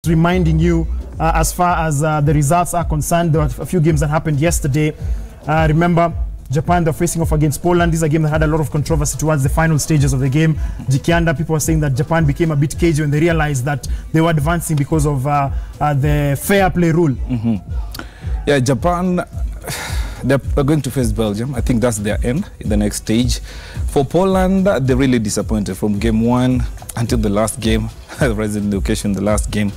reminding you, as far as the results are concerned, there were a few games that happened yesterday. Remember, Japan, they're facing off against Poland. This is a game that had a lot of controversy towards the final stages of the game. Jikianda, people were saying that Japan became a bit cagey when they realized that they were advancing because of the fair play rule. Yeah, Japan, they're going to face Belgium. I think that's their end in the next stage. For Poland, they're really disappointed from game 1 until the last game, the occasion, the last game.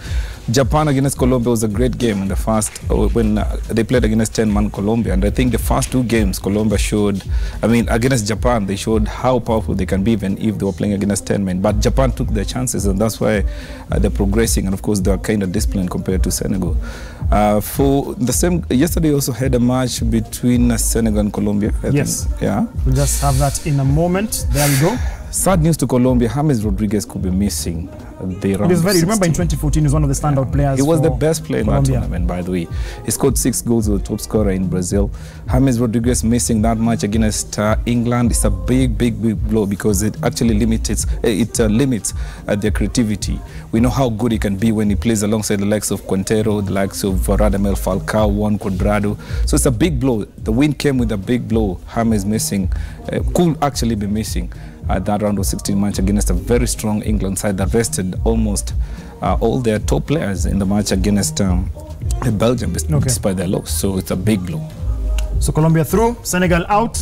Japan against Colombia was a great game in the first, when they played against 10-man Colombia. And I think the first 2 games Colombia showed, against Japan, they showed how powerful they can be even if they were playing against 10 men. But Japan took their chances, and that's why they're progressing. And of course, they're kind of disciplined compared to Senegal. For the same, yesterday also had a match between Senegal and Colombia. I think. Yeah. We'll just have that in a moment. There we go. Sad news to Colombia, James Rodriguez could be missing the round. Remember in 2014, he was one of the standout players. He was the best player Colombia. in that tournament, by the way. He scored 6 goals, was the top scorer in Brazil. James Rodriguez missing that match against England is a big blow, because it actually limits their creativity. We know how good he can be when he plays alongside the likes of Quintero, the likes of Radamel Falcao, Juan Cuadrado. So it's a big blow. The win came with a big blow. James missing, could actually be missing that round of 16 match against a very strong England side that rested almost all their top players in the match against Belgium, despite their loss. So it's a big blow. So Colombia through, Senegal out.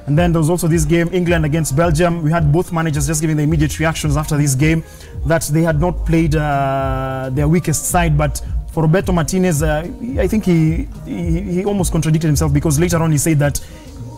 And then there was also this game, England against Belgium. We had both managers just giving the immediate reactions after this game that they had not played their weakest side. But for Roberto Martinez, I think he almost contradicted himself, because later on he said that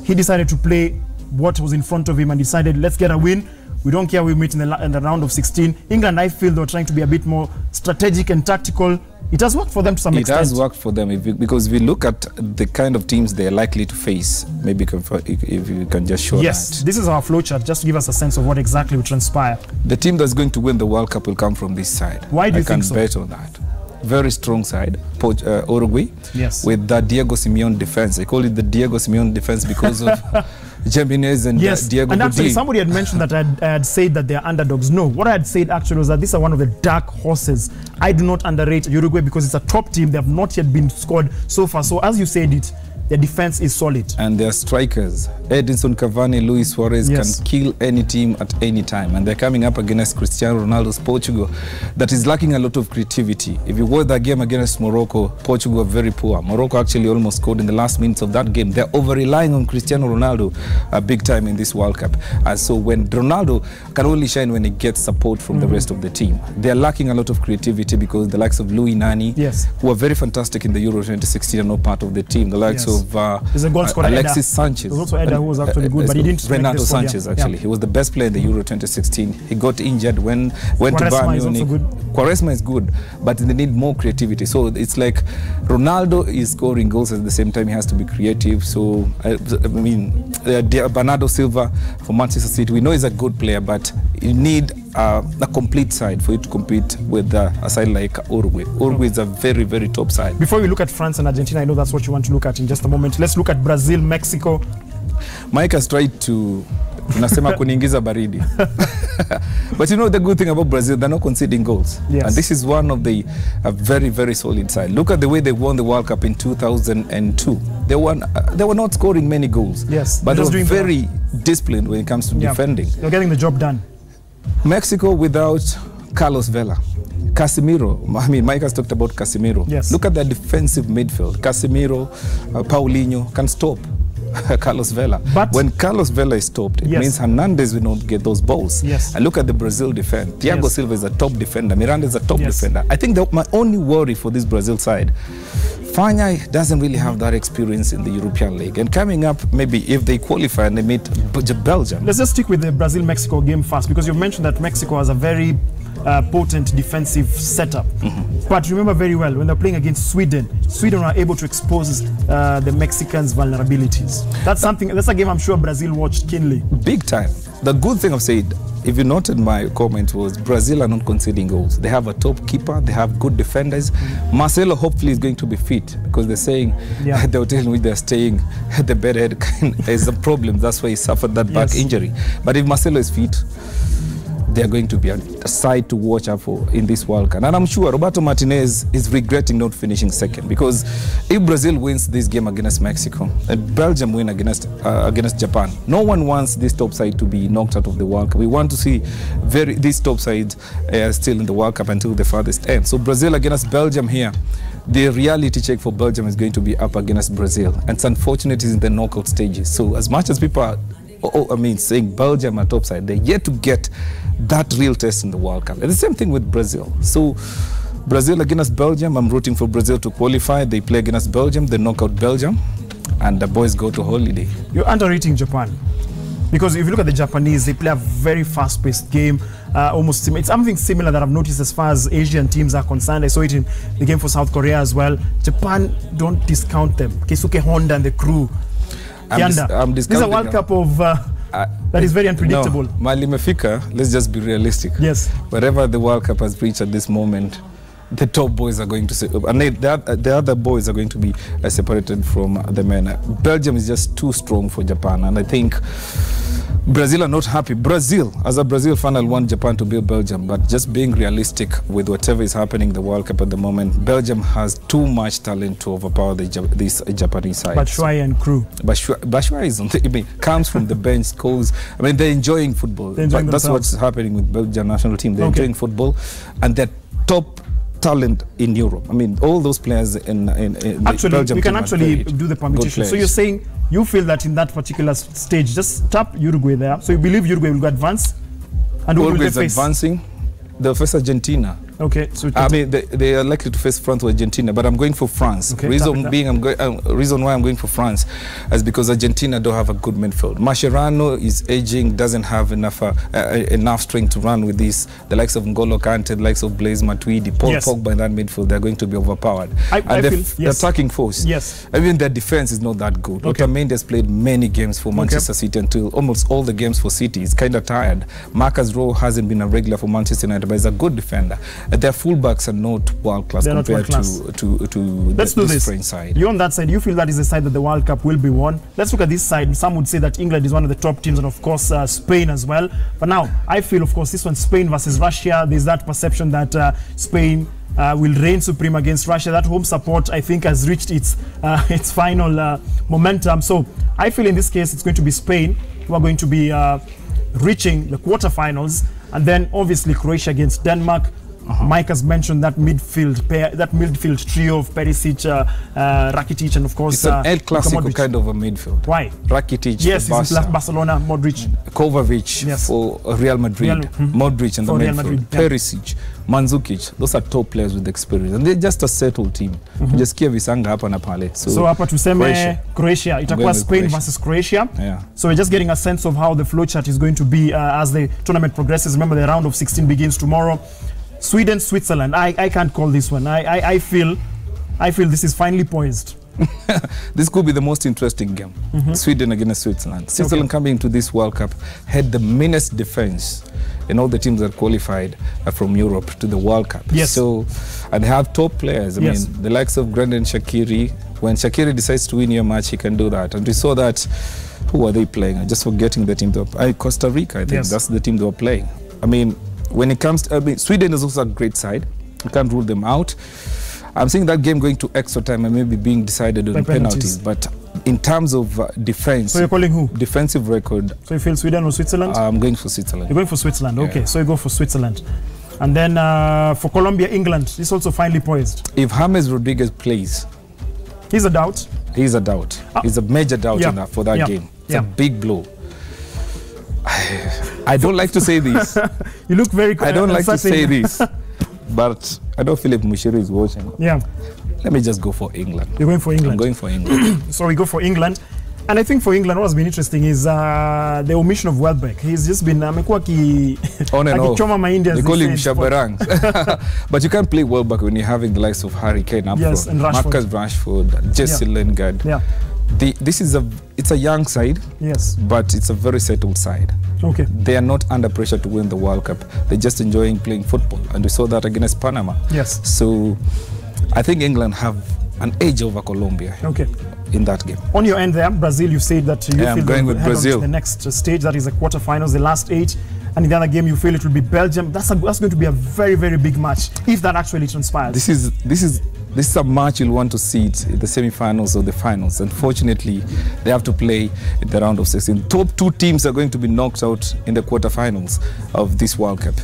he decided to play what was in front of him and decided, let's get a win. We don't care we meet in the round of 16. England, I feel they were trying to be a bit more strategic and tactical. It has worked for them to some extent. It has worked for them, because if we look at the kind of teams they're likely to face, maybe if you can just show that. Yes, this is our flowchart, just to give us a sense of what exactly will transpire. The team that's going to win the World Cup will come from this side. Why do you think so? I can bet on that. Very strong side, Uruguay, yes, with the Diego Simeone defense. I call it the Diego Simeone defense because of Jimenez and Diego and actually Godin. Somebody had mentioned that I had said that they are underdogs. No, what I had said actually was that these are one of the dark horses. I do not underrate Uruguay because it's a top team. They have not yet been scored so far. So as you said it, their defense is solid. And their strikers, Edinson Cavani, Luis Suarez, can kill any team at any time. And they're coming up against Cristiano Ronaldo's Portugal that is lacking a lot of creativity. If you watch that game against Morocco, Portugal are very poor. Morocco actually almost scored in the last minutes of that game. They're over-relying on Cristiano Ronaldo big time in this World Cup. And so when Ronaldo can only shine when he gets support from the rest of the team. They're lacking a lot of creativity because the likes of Louis Nani, who are very fantastic in the Euro 2016, are not part of the team. The likes of Alexis Sanchez. There's also Eder, who was actually good, but he didn't. Renato Sanchez, actually. He was the best player in the Euro 2016. He got injured, went to Bayern Munich. Quaresma is good, but they need more creativity. So it's like Ronaldo is scoring goals at the same time he has to be creative. So, Bernardo Silva for Manchester City, we know he's a good player, but you need a complete side for you to compete with a side like Uruguay. Uruguay is a very, very top side. Before we look at France and Argentina, I know that's what you want to look at in just a moment. Let's look at Brazil, Mexico. Mike has tried to tunasema kuniingiza baridi. But you know the good thing about Brazil, they're not conceding goals. Yes. And this is one of the very, very solid side. Look at the way they won the World Cup in 2002. They were not scoring many goals. Yes. But they were very disciplined when it comes to defending. They're getting the job done. Mexico without Carlos Vela. Casemiro, Mike has talked about Casemiro. Yes. Look at the defensive midfield. Casemiro, Paulinho can stop Carlos Vela. But when Carlos Vela is stopped, it means Hernandez will not get those balls. Yes. And look at the Brazil defense. Thiago Silva is a top defender. Miranda is a top defender. I think my only worry for this Brazil side, Fanya doesn't really have that experience in the European League. And coming up, maybe if they qualify and they meet Belgium. Let's just stick with the Brazil-Mexico game first, because you mentioned that Mexico has a very potent defensive setup. But remember very well, when they're playing against Sweden, Sweden are able to expose the Mexicans' vulnerabilities. That's a game I'm sure Brazil watched keenly. Big time. The good thing I've said, if you noted my comment, was Brazil are not conceding goals. They have a top keeper, they have good defenders. Marcelo hopefully is going to be fit, because they're saying the hotel in which they're staying, the bedhead is a problem. That's why he suffered that back injury. But if Marcelo is fit, they are going to be a side to watch out for in this World Cup. And I'm sure Roberto Martinez is regretting not finishing second, because if Brazil wins this game against Mexico and Belgium win against Japan, no one wants this top side to be knocked out of the World Cup. We want to see this top side still in the World Cup until the farthest end. So Brazil against Belgium here, the reality check for Belgium is going to be up against Brazil. And it's unfortunate it's in the knockout stages. So as much as people are saying Belgium are topside, they're yet to get that real test in the World Cup. And the same thing with Brazil. So Brazil against Belgium, I'm rooting for Brazil to qualify. They play against Belgium, they knock out Belgium, and the boys go to holiday. You're underrating Japan. Because if you look at the Japanese, they play a very fast-paced game. It's something similar that I've noticed as far as Asian teams are concerned. I saw it in the game for South Korea as well. Japan, don't discount them. Keisuke Honda and the crew. This is a World Cup of that is very unpredictable. No, Mali Mefika, let's just be realistic. Yes. Wherever the World Cup has reached at this moment, the top boys are going to and the other boys are going to be separated from the men. Belgium is just too strong for Japan, and I think Brazil are not happy. Brazil, as a Brazil fan, I want Japan to beat Belgium, but just being realistic with whatever is happening in the World Cup at the moment, Belgium has too much talent to overpower this Japanese side. Batshuayi and crew. Batshuayi is comes from the bench, scores. I mean, they're enjoying football. That's what's happening with Belgium national team. They're enjoying football, and they're top talent in Europe. I mean, all those players in actually, Belgium we can actually do the permutation. So you're saying you feel that in that particular stage, just tap Uruguay there. So you believe Uruguay will go advance? And who will they face? Advancing. They'll face Argentina. Okay. So I mean, they are likely to face France or Argentina, but I'm going for France. Okay, reason why I'm going for France is because Argentina don't have a good midfield. Mascherano is aging, doesn't have enough strength to run with this. The likes of N'Golo Kante, the likes of Blaise Matuidi, Paul Pogba in that midfield, they're going to be overpowered. The attacking force, even their defense is not that good. Otamendi has played many games for Manchester City until almost all the games for City. He's kind of tired. Marcus Rowe hasn't been a regular for Manchester United, but he's a good defender. Their fullbacks are not world-class compared to the French side. You're on that side. You feel that is the side that the World Cup will be won. Let's look at this side. Some would say that England is one of the top teams, and of course Spain as well. But now, I feel, of course, this one, Spain versus Russia, there's that perception that Spain will reign supreme against Russia. That home support, I think, has reached its final momentum. So I feel in this case, it's going to be Spain who are going to be reaching the quarterfinals. And then, obviously, Croatia against Denmark. Mike has mentioned that midfield pair, that midfield trio of Perisic, Rakitic, and of course it's an El Clasico kind of a midfield. Why? Rakitic, Barcelona, Modric, Kovacic for Real Madrid, Modric in the midfield, Perisic, Mandzukic. Those are top players with experience, and they're just a settled team. Just kia visanga hapa na pale. So hapa tuseme Croatia. Itakuwa Spain versus Croatia. So we're just getting a sense of how the flowchart is going to be as the tournament progresses. Remember, the round of 16 begins tomorrow. Sweden, Switzerland. I can't call this one. I feel this is finally poised. This could be the most interesting game. Sweden against Switzerland. Switzerland coming into this World Cup had the meanest defense in all the teams that qualified from Europe to the World Cup. So, and they have top players. I mean, the likes of Granit Xhaka. When Shaqiri decides to win your match, he can do that. And we saw that. Who are they playing? I'm just forgetting the team. Costa Rica, I think that's the team they were playing. I mean, when it comes to, Sweden is also a great side. You can't rule them out. I'm seeing that game going to extra time and maybe being decided on penalties. But in terms of defense, so you're calling who? Defensive record. So you feel Sweden or Switzerland? I'm going for Switzerland. You're going for Switzerland. Okay, so you go for Switzerland. And then for Colombia, England, this also finally poised. If James Rodriguez plays, he's a doubt. He's a doubt. He's a major doubt for that game. It's a big blow. I don't like to say this. You look very I don't like to say this, but I know Philip Mushiri is watching. Let me just go for England. You're going for England? I'm going for England. So we go for England. And I think for England, what's been interesting is the omission of Welbeck. He's just been on and off. They call him Shabarang. But you can't play Welbeck when you're having the likes of Harry Kane up front. And Marcus Rashford, Jesse Lingard. It's a young side, but it's a very settled side. They are not under pressure to win the World Cup. They're just enjoying playing football, and we saw that against Panama. So I think England have an edge over Colombia in that game. On your end there, Brazil, you said that you feel going with Brazil to the next stage, that is the quarterfinals, the last 8. and in the other game you feel it will be Belgium. That's going to be a very, very big match if that actually transpires. This is a match you'll want to see it in the semi-finals or the finals. Unfortunately, they have to play in the round of 16. Top 2 teams are going to be knocked out in the quarterfinals of this World Cup.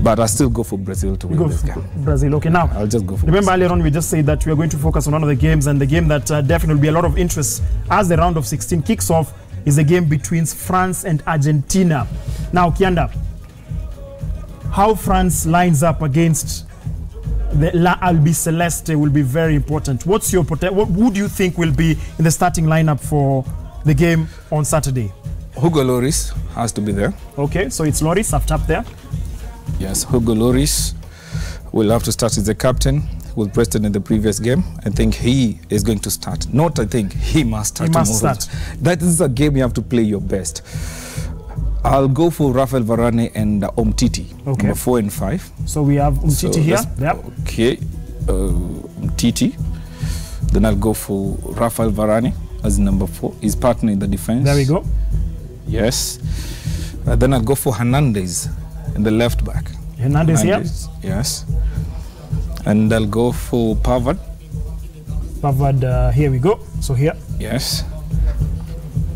But I still go for Brazil to win this game. Brazil, okay. Now, I'll just go for remember Brazil. earlier on we just said that we are going to focus on one of the games, and the game that definitely will be a lot of interest as the round of 16 kicks off is the game between France and Argentina. Now, Kianda, how France lines up against the La Albiceleste will be very important. What do you think will be in the starting lineup for the game on Saturday? Hugo Lloris has to be there. Okay, so it's Lloris up there. Yes, Hugo Lloris will have to start as the captain. Was present in the previous game. I think he is going to start. Not I think, he must start. He must start. That is a game you have to play your best. I'll go for Rafael Varane and Umtiti, okay. number 4 and 5. So we have Umtiti here. Yep. Okay, Umtiti. Then I'll go for Rafael Varane as number 4. His partner in the defense. There we go. Yes. Then I'll go for Hernandez in the left back. Hernandez here. Yes. And I'll go for Pavard. Pavard, here we go. So here. Yes.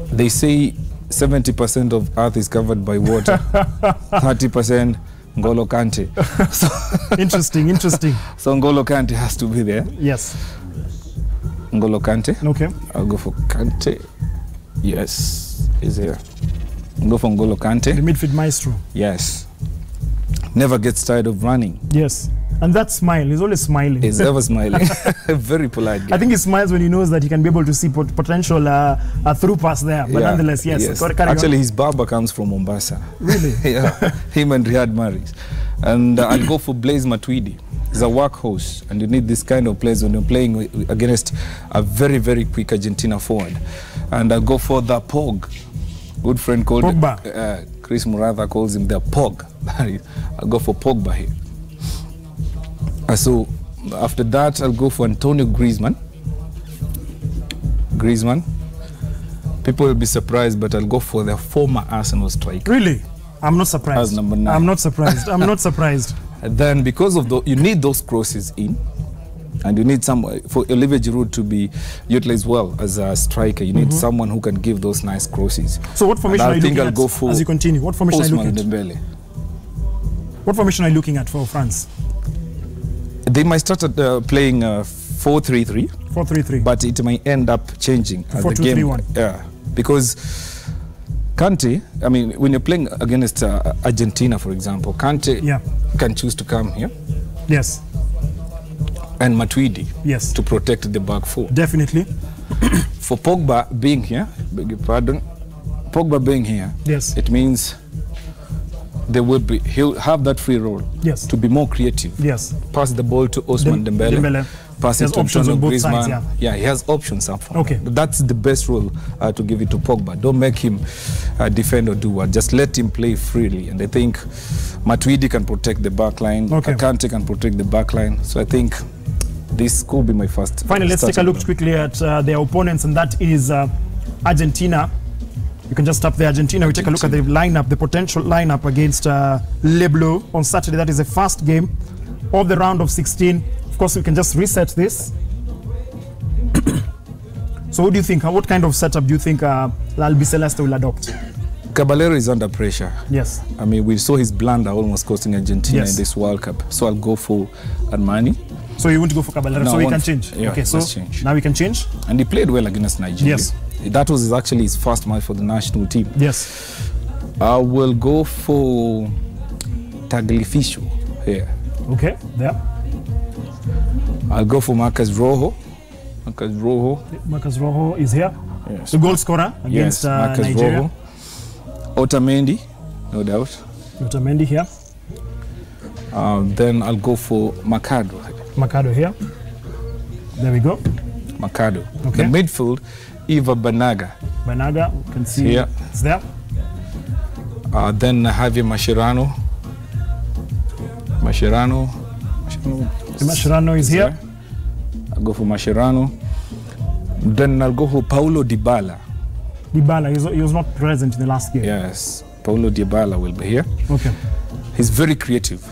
They say 70% of Earth is covered by water. 30% N'Golo Kante. Interesting, interesting. So N'Golo Kante has to be there. Yes. N'Golo Kante. Okay. I'll go for Kante. Yes, he's here. I'll go for N'Golo Kante. The midfield maestro. Yes. Never gets tired of running. Yes. And that smile, he's always smiling. He's ever smiling. Very polite guy. I think he smiles when he knows that he can be able to see potential through pass there. But nonetheless, yes. Actually, his barber comes from Mombasa. Really? Yeah. Him and Riyad Mahrez. And I'll go for Blaise Matuidi. He's a workhorse, and you need this kind of players when you're playing against a very, very quick Argentina forward. And I'll go for the Pog. Good friend called Pogba. Chris Muratha calls him the Pog. I'll go for Pogba here. So after that, I'll go for Antonio Griezmann. People will be surprised, but I'll go for the former Arsenal striker. Really? I'm not surprised. As number 9. I'm not surprised. I'm not surprised. And then because of you need those crosses in, and you need someone for Olivier Giroud to be utilized well as a striker. You need someone who can give those nice crosses. So what formation are you looking I'll at go for as you continue? What formation are you looking at? Dembele. What formation are you looking at for France? They might start playing 4-3-3. 4-3-3. But it might end up changing as the game. 4-2-3-1. Yeah, because Kante, I mean, when you're playing against Argentina, for example, Kante can choose to come here. Yes. And Matuidi. Yes. To protect the back four. Definitely. For Pogba being here, beg your pardon, Pogba being here, yes, it means he'll have that free role. Yes. To be more creative. Yes. Pass the ball to Ousmane Dembele. Pass it to options on both Griezmann. sides, yeah, he has options up front. Okay. That's the best role to give it to Pogba. Don't make him defend or do what. Just let him play freely. And I think Matuidi can protect the back line. Okay. Kante can protect the back line. So I think this could be my first. Finally, let's take a look quickly at their opponents, and that is Argentina. You can just tap the Argentina. We take a look at the lineup, the potential lineup against Le Bleu on Saturday. That is the first game of the round of 16. Of course, we can just reset this. So what do you think? What kind of setup do you think Albiceleste will adopt? Caballero is under pressure. Yes. I mean, we saw his blunder almost costing Argentina in this World Cup. So I'll go for Armani. So you want to go for Caballero? No, so we can change? Yeah, okay, so change. Now we can change? And he played well against Nigeria. Yes. That was actually his first match for the national team. Yes. I will go for Tagliafico here. Okay, there. I'll go for Marcus Rojo. Marcus Rojo is here. Yes. The goal scorer against Nigeria. Rojo. Otamendi, no doubt. Otamendi here. Then I'll go for Mercado. Mercado here. There we go. Mercado. Okay. The midfield, Eva Banaga. Banaga, you can see here. It's there. Then Javier Mascherano. Mascherano is here. I'll go for Mascherano. Then I'll go for Paulo Dybala. He was not present in the last game. Yes. Paulo Dybala will be here. Okay. He's very creative.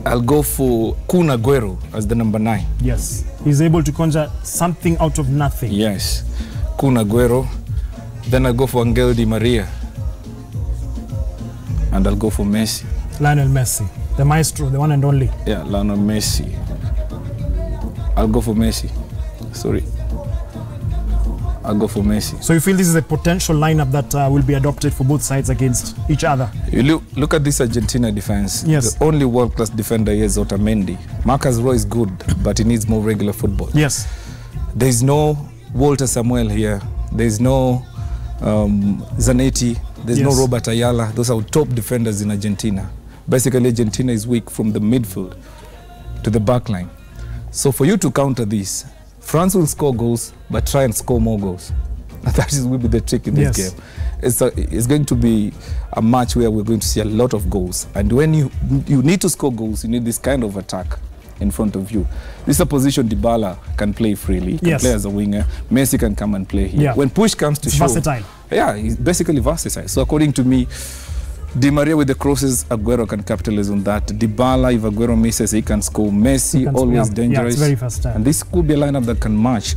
I'll go for Kun Aguero as the number 9. Yes. He's able to conjure something out of nothing. Yes. Kun Aguero. Then I'll go for Angel Di Maria. And I'll go for Messi. Lionel Messi. The maestro, the one and only. Yeah, Lionel Messi. I'll go for Messi. Sorry. I'll go for Messi. So you feel this is a potential lineup that will be adopted for both sides against each other? You look at this Argentina defense. Yes. The only world-class defender here is Otamendi. Marcus Roy is good, but he needs more regular football. Yes. There is no Walter Samuel here. There is no Zanetti. There's no Robert Ayala. Those are top defenders in Argentina. Basically, Argentina is weak from the midfield to the back line. So for you to counter this, France will score goals, but try and score more goals. That will be the trick in this game. It's going to be a match where we're going to see a lot of goals. And when you need to score goals, you need this kind of attack in front of you. This is a position Dybala can play freely. He can play as a winger. Messi can come and play here. Yeah. When push comes to shove, versatile. Yeah, he's basically versatile. So according to me, Di Maria with the crosses, Aguero can capitalize on that. Dybala, if Aguero misses, he can score. Messi, always dangerous. Yeah, it's very versatile. And this could be a lineup that can match.